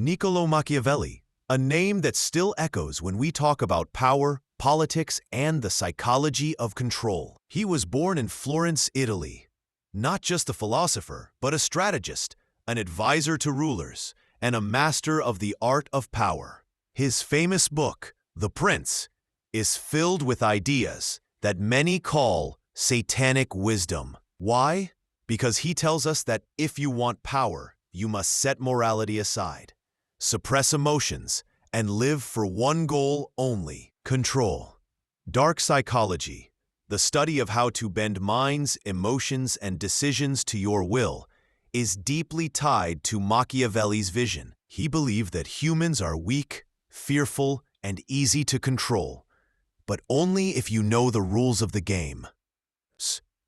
Niccolò Machiavelli, a name that still echoes when we talk about power, politics, and the psychology of control. He was born in Florence, Italy. Not just a philosopher, but a strategist, an advisor to rulers, and a master of the art of power. His famous book, The Prince, is filled with ideas that many call satanic wisdom. Why? Because he tells us that if you want power, you must set morality aside, suppress emotions, and live for one goal only: control. Dark psychology, the study of how to bend minds, emotions, and decisions to your will, is deeply tied to Machiavelli's vision. He believed that humans are weak, fearful, and easy to control, but only if you know the rules of the game.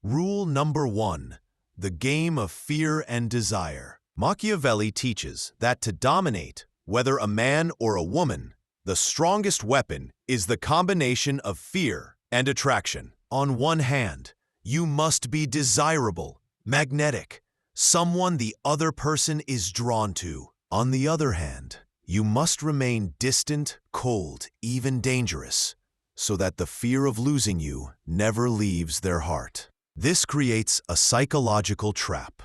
Rule number 1. The game of fear and desire. Machiavelli teaches that to dominate, whether a man or a woman, the strongest weapon is the combination of fear and attraction. On one hand, you must be desirable, magnetic, someone the other person is drawn to. On the other hand, you must remain distant, cold, even dangerous, so that the fear of losing you never leaves their heart. This creates a psychological trap.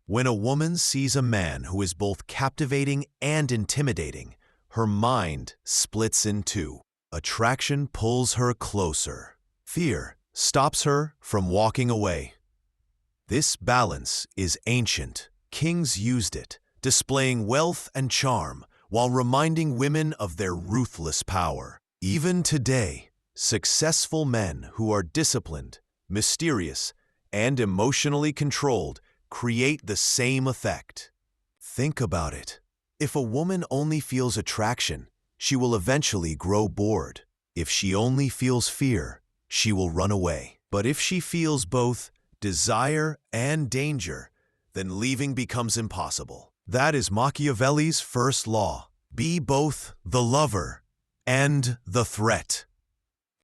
When a woman sees a man who is both captivating and intimidating, her mind splits in two. Attraction pulls her closer. Fear stops her from walking away. This balance is ancient. Kings used it, displaying wealth and charm while reminding women of their ruthless power. Even today, successful men who are disciplined, mysterious, and emotionally controlled create the same effect. Think about it. If a woman only feels attraction, she will eventually grow bored. If she only feels fear, she will run away. But if she feels both desire and danger, then leaving becomes impossible. That is Machiavelli's first law. Be both the lover and the threat.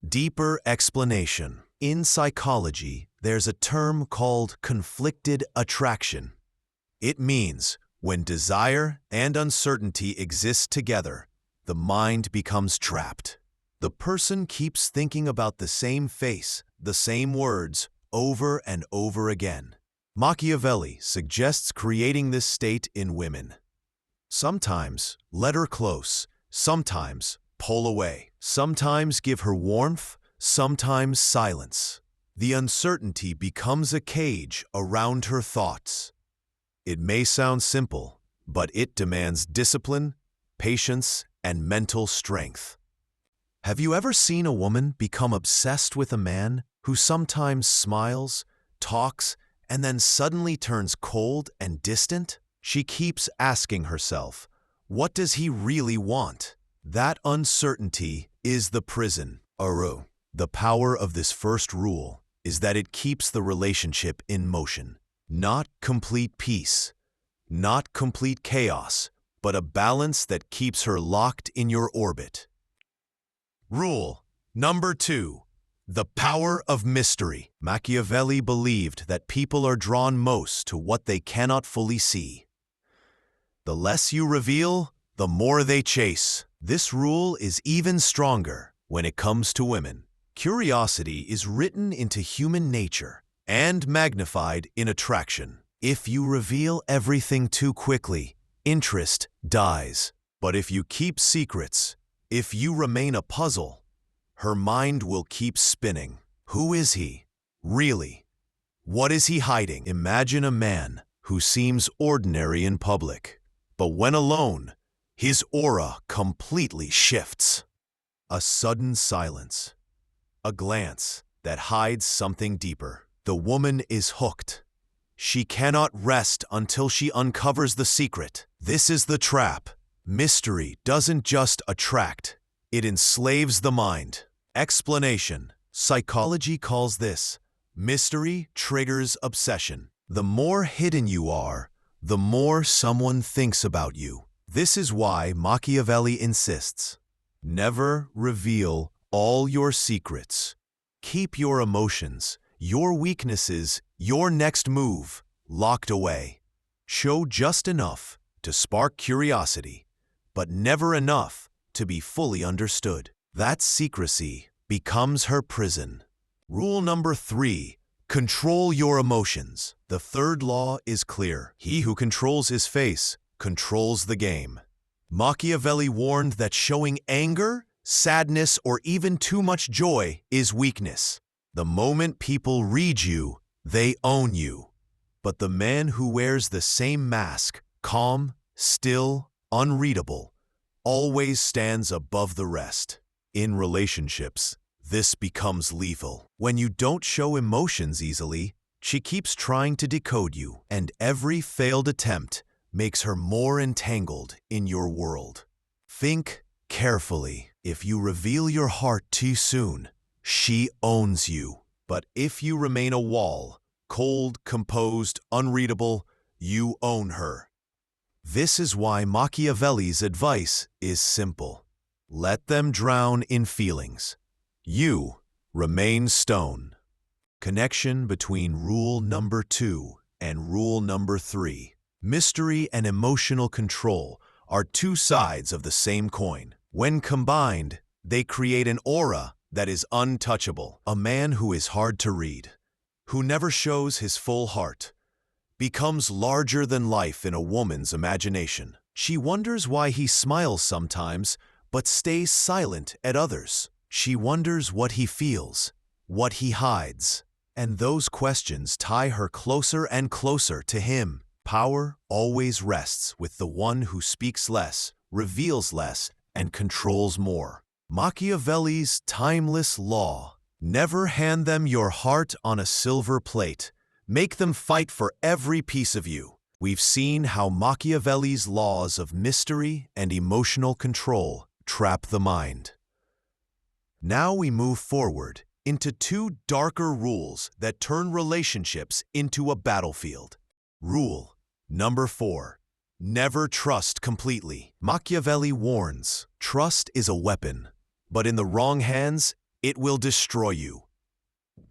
Deeper explanation. In psychology, there's a term called conflicted attraction. It means when desire and uncertainty exist together, the mind becomes trapped. The person keeps thinking about the same face, the same words, over and over again. Machiavelli suggests creating this state in women. Sometimes let her close, sometimes pull away, sometimes give her warmth, sometimes silence. The uncertainty becomes a cage around her thoughts. It may sound simple, but it demands discipline, patience, and mental strength. Have you ever seen a woman become obsessed with a man who sometimes smiles, talks, and then suddenly turns cold and distant? She keeps asking herself, what does he really want? That uncertainty is the prison. The power of this first rule is that it keeps the relationship in motion. Not complete peace, not complete chaos, but a balance that keeps her locked in your orbit. Rule number 2. The power of mystery. Machiavelli believed that people are drawn most to what they cannot fully see. The less you reveal, the more they chase. This rule is even stronger when it comes to women. Curiosity is written into human nature and magnified in attraction. If you reveal everything too quickly, interest dies. But if you keep secrets, if you remain a puzzle, her mind will keep spinning. Who is he? Really? What is he hiding? Imagine a man who seems ordinary in public, but when alone, his aura completely shifts. A sudden silence. A glance that hides something deeper. The woman is hooked. She cannot rest until she uncovers the secret. This is the trap. Mystery doesn't just attract, it enslaves the mind. Explanation. Psychology calls this mystery triggers obsession. The more hidden you are, the more someone thinks about you. This is why Machiavelli insists, never reveal all your secrets. Keep your emotions, your weaknesses, your next move locked away. Show just enough to spark curiosity, but never enough to be fully understood. That secrecy becomes her prison. Rule number 3. Control your emotions. The third law is clear. He who controls his face controls the game. Machiavelli warned that showing anger, sadness, or even too much joy is weakness. The moment people read you, they own you. But the man who wears the same mask, calm, still, unreadable, always stands above the rest. In relationships, this becomes lethal. When you don't show emotions easily, she keeps trying to decode you, and every failed attempt makes her more entangled in your world. Think carefully. If you reveal your heart too soon, she owns you. But if you remain a wall, cold, composed, unreadable, you own her. This is why Machiavelli's advice is simple. Let them drown in feelings. You remain stone. Connection between rule number 2 and rule number 3. Mystery and emotional control are two sides of the same coin. When combined, they create an aura that is untouchable. A man who is hard to read, who never shows his full heart, becomes larger than life in a woman's imagination. She wonders why he smiles sometimes, but stays silent at others. She wonders what he feels, what he hides, and those questions tie her closer and closer to him. Power always rests with the one who speaks less, reveals less, and controls more. Machiavelli's timeless law: never hand them your heart on a silver plate. Make them fight for every piece of you. We've seen how Machiavelli's laws of mystery and emotional control trap the mind. Now we move forward into 2 darker rules that turn relationships into a battlefield. Rule number 4. Never trust completely. Machiavelli warns, trust is a weapon, but in the wrong hands, it will destroy you.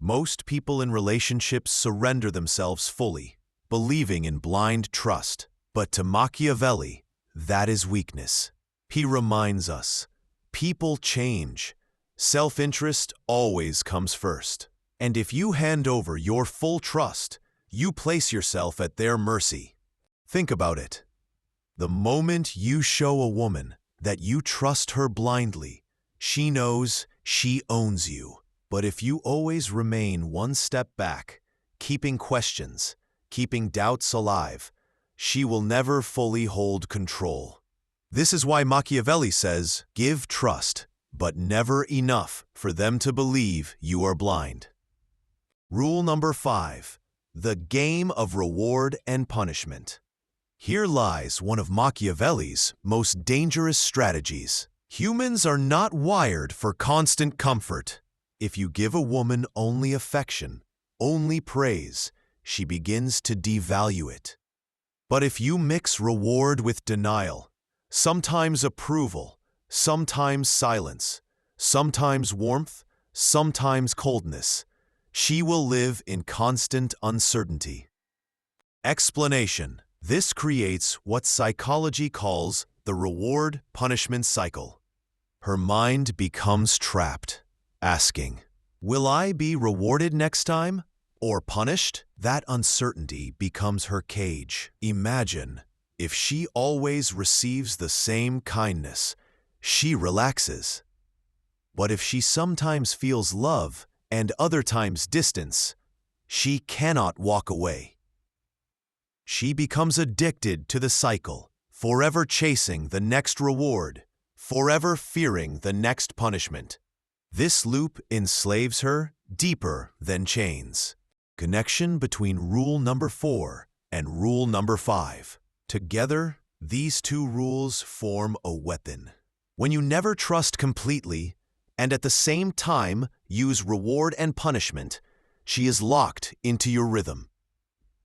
Most people in relationships surrender themselves fully, believing in blind trust. But to Machiavelli, that is weakness. He reminds us, people change. Self-interest always comes first. And if you hand over your full trust, you place yourself at their mercy. Think about it. The moment you show a woman that you trust her blindly, she knows she owns you. But if you always remain one step back, keeping questions, keeping doubts alive, she will never fully hold control. This is why Machiavelli says, give trust, but never enough for them to believe you are blind. Rule number 5. The game of reward and punishment. Here lies one of Machiavelli's most dangerous strategies. Humans are not wired for constant comfort. If you give a woman only affection, only praise, she begins to devalue it. But if you mix reward with denial, sometimes approval, sometimes silence, sometimes warmth, sometimes coldness, she will live in constant uncertainty. Explanation: this creates what psychology calls the reward-punishment cycle. Her mind becomes trapped, asking, will I be rewarded next time or punished? That uncertainty becomes her cage. Imagine if she always receives the same kindness, she relaxes. But if she sometimes feels love and other times distance, she cannot walk away. She becomes addicted to the cycle, forever chasing the next reward, forever fearing the next punishment. This loop enslaves her deeper than chains. Connection between rule number 4 and rule number 5. Together, these 2 rules form a weapon. When you never trust completely, and at the same time use reward and punishment, she is locked into your rhythm.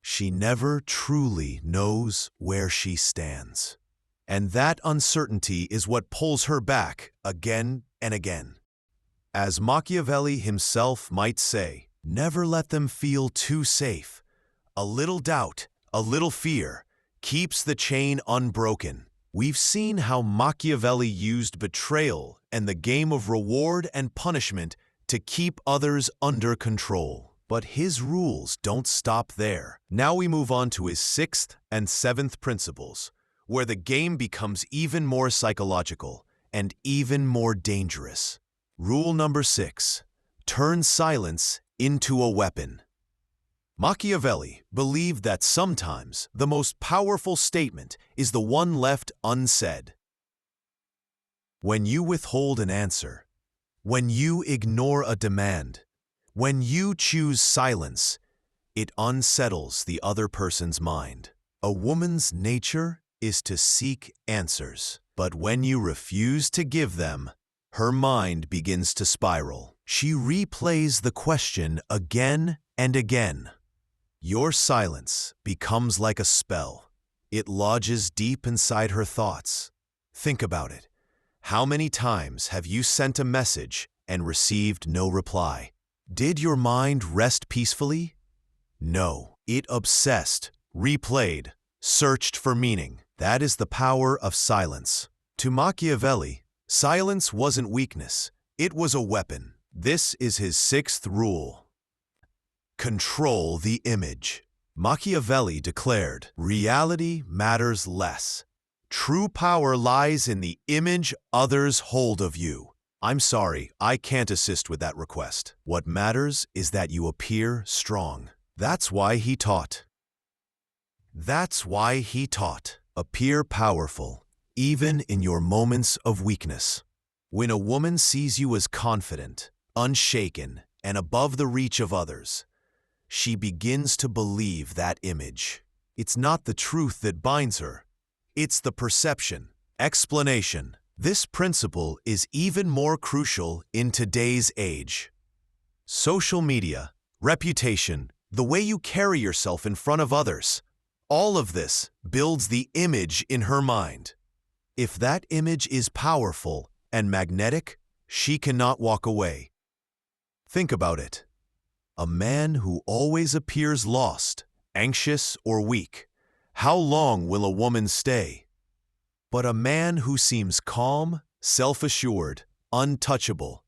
She never truly knows where she stands. And that uncertainty is what pulls her back again and again. As Machiavelli himself might say, never let them feel too safe. A little doubt, a little fear, keeps the chain unbroken. We've seen how Machiavelli used betrayal and the game of reward and punishment to keep others under control. But his rules don't stop there. Now we move on to his sixth and seventh principles, where the game becomes even more psychological and even more dangerous. Rule number 6. Turn silence into a weapon. Machiavelli believed that sometimes the most powerful statement is the one left unsaid. When you withhold an answer, when you ignore a demand, when you choose silence, it unsettles the other person's mind. A woman's nature is to seek answers, but when you refuse to give them, her mind begins to spiral. She replays the question again and again. Your silence becomes like a spell. It lodges deep inside her thoughts. Think about it. How many times have you sent a message and received no reply? Did your mind rest peacefully? No. It obsessed, replayed, searched for meaning. That is the power of silence. To Machiavelli, silence wasn't weakness. It was a weapon. This is his sixth rule. Control the image. Machiavelli declared, reality matters less. True power lies in the image others hold of you. I'm sorry, I can't assist with that request. What matters is that you appear strong. That's why he taught. Appear powerful, even in your moments of weakness. When a woman sees you as confident, unshaken, and above the reach of others, she begins to believe that image. It's not the truth that binds her. It's the perception. Explanation. This principle is even more crucial in today's age. Social media, reputation, the way you carry yourself in front of others, all of this builds the image in her mind. If that image is powerful and magnetic, she cannot walk away. Think about it. A man who always appears lost, anxious, or weak, how long will a woman stay? But a man who seems calm, self-assured, untouchable,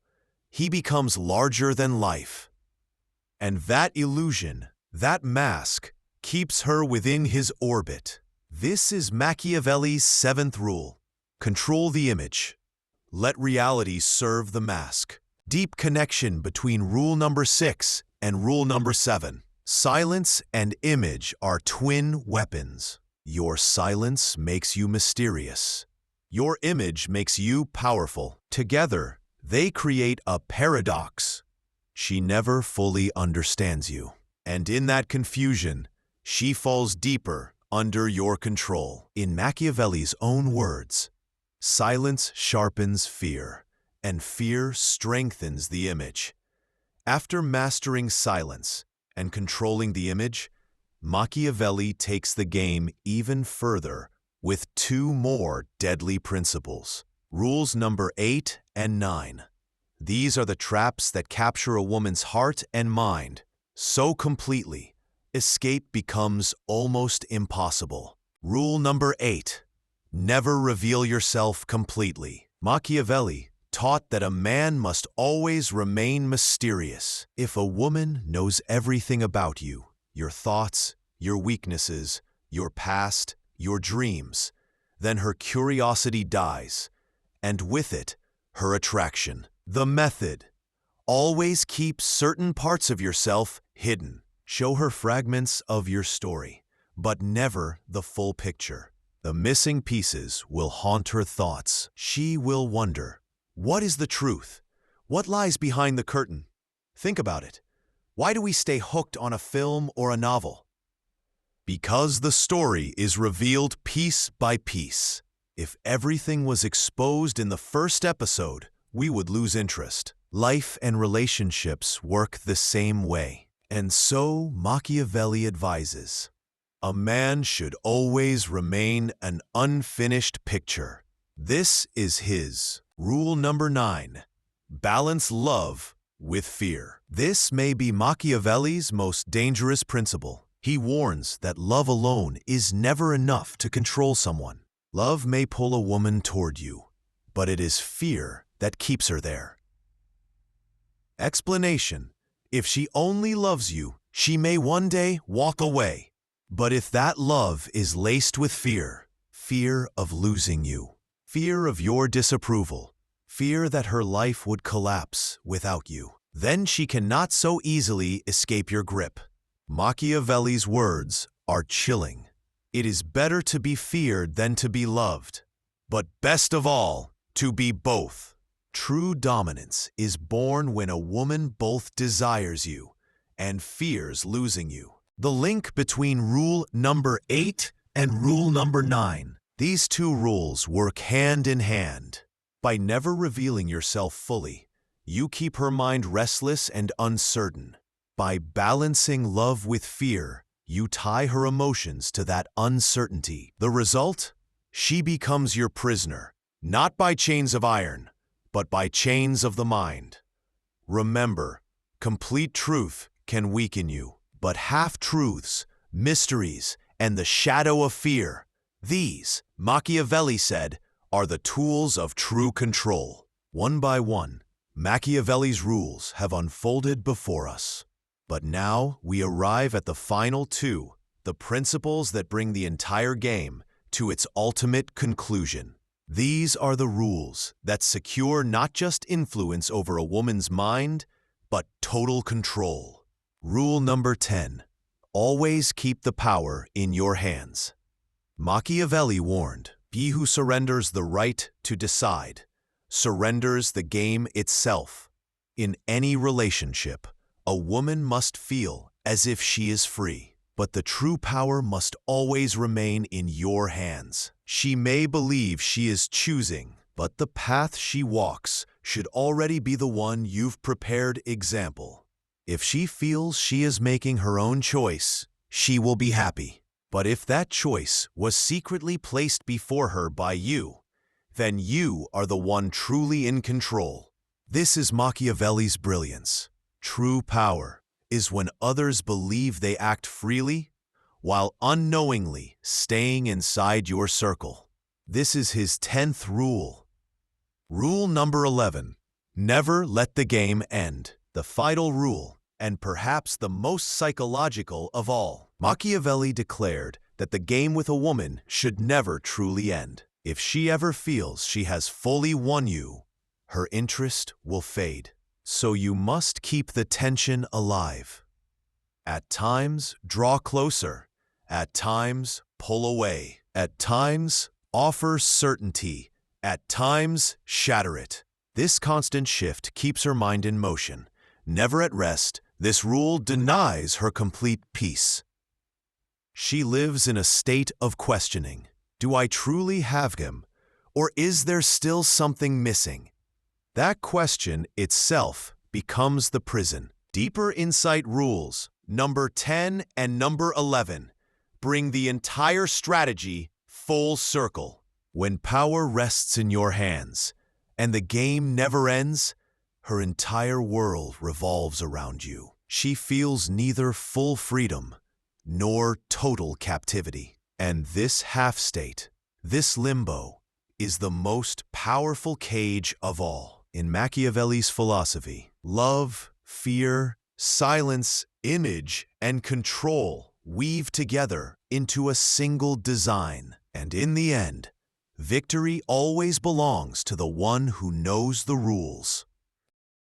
he becomes larger than life. And that illusion, that mask, keeps her within his orbit. This is Machiavelli's seventh rule. Control the image. Let reality serve the mask. Deep connection between rule number 6 and rule number 7. Silence and image are twin weapons. Your silence makes you mysterious. Your image makes you powerful. Together, they create a paradox. She never fully understands you. And in that confusion, she falls deeper under your control. In Machiavelli's own words, silence sharpens fear, and fear strengthens the image. After mastering silence and controlling the image, Machiavelli takes the game even further with 2 more deadly principles. Rules number 8 and 9. These are the traps that capture a woman's heart and mind so completely, escape becomes almost impossible. Rule number 8. Never reveal yourself completely. Machiavelli taught that a man must always remain mysterious. If a woman knows everything about you, your thoughts, your weaknesses, your past, your dreams, then her curiosity dies, and with it, her attraction. The method: always keep certain parts of yourself hidden. Show her fragments of your story, but never the full picture. The missing pieces will haunt her thoughts. She will wonder, what is the truth? What lies behind the curtain? Think about it. Why do we stay hooked on a film or a novel? Because the story is revealed piece by piece. If everything was exposed in the first episode, we would lose interest. Life and relationships work the same way. And so Machiavelli advises, a man should always remain an unfinished picture. This is his rule number 9. Balance love with fear. This may be Machiavelli's most dangerous principle. He warns that love alone is never enough to control someone. Love may pull a woman toward you, but it is fear that keeps her there. Explanation: if she only loves you, she may one day walk away. But if that love is laced with fear, fear of losing you, fear of your disapproval, fear that her life would collapse without you, then she cannot so easily escape your grip. Machiavelli's words are chilling. It is better to be feared than to be loved, but best of all, to be both. True dominance is born when a woman both desires you and fears losing you. The link between rule number 8 and rule number 9. These two rules work hand in hand. By never revealing yourself fully, you keep her mind restless and uncertain. By balancing love with fear, you tie her emotions to that uncertainty. The result? She becomes your prisoner, not by chains of iron, but by chains of the mind. Remember, complete truth can weaken you, but half-truths, mysteries, and the shadow of fear, these, Machiavelli said, are the tools of true control. One by one, Machiavelli's rules have unfolded before us. But now we arrive at the final two, the principles that bring the entire game to its ultimate conclusion. These are the rules that secure not just influence over a woman's mind, but total control. Rule number 10. Always keep the power in your hands. Machiavelli warned, "He who surrenders the right to decide surrenders the game itself." In any relationship, a woman must feel as if she is free, but the true power must always remain in your hands. She may believe she is choosing, but the path she walks should already be the one you've prepared. Example: if she feels she is making her own choice, she will be happy. But if that choice was secretly placed before her by you, then you are the one truly in control. This is Machiavelli's brilliance. True power is when others believe they act freely, while unknowingly staying inside your circle. This is his 10th rule. Rule number 11. Never let the game end. The final rule, and perhaps the most psychological of all. Machiavelli declared that the game with a woman should never truly end. If she ever feels she has fully won you, her interest will fade. So you must keep the tension alive. At times, draw closer. At times, pull away. At times, offer certainty. At times, shatter it. This constant shift keeps her mind in motion. Never at rest, this rule denies her complete peace. She lives in a state of questioning. Do I truly have him, or is there still something missing? That question itself becomes the prison. Deeper insight rules, number 10 and number 11, bring the entire strategy full circle. When power rests in your hands, and the game never ends, her entire world revolves around you. She feels neither full freedom nor total captivity. And this half-state, this limbo, is the most powerful cage of all. In Machiavelli's philosophy, love, fear, silence, image, and control weave together into a single design. And in the end, victory always belongs to the one who knows the rules.